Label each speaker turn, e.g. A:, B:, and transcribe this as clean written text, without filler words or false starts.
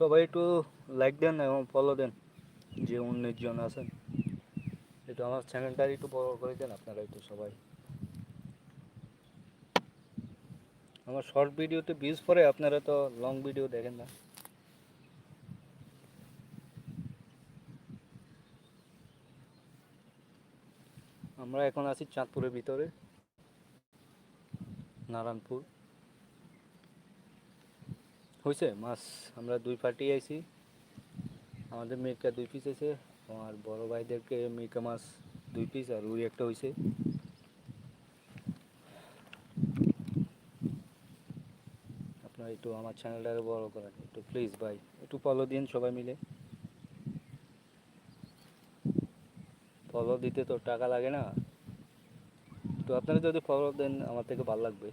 A: সবাই একটু লাইক দেন এবং ফলো দেন, যে 19 জন আছেন। একটু আমার চ্যানেলটা একটু বড় করে দেন আপনারা একটু সবাই। আমার শর্ট ভিডিওতে ভিউজ পড়ে, আপনারা তো লং ভিডিও দেখেন না। আমরা এখন আছি চাঁদপুরের ভিতরে, নারায়ণপুর। হয়েছে মাছ, আমরা 2 পার্টি আইছি। আমাদের মির্কা 2 পিস আছে, আমার বড় ভাইদেরকে মির্কা মাছ 2 পিস আর রুই একটা হয়েছে। আপনারা একটু আমার চ্যানেলটাকে বড় করেন একটু প্লিজ ভাই, একটু ফলো দিন সবাই মিলে। ফলো দিতে তো টাকা লাগে না, তো আপনারা যদি ফলো দেন আমার থেকে ভালো লাগবে।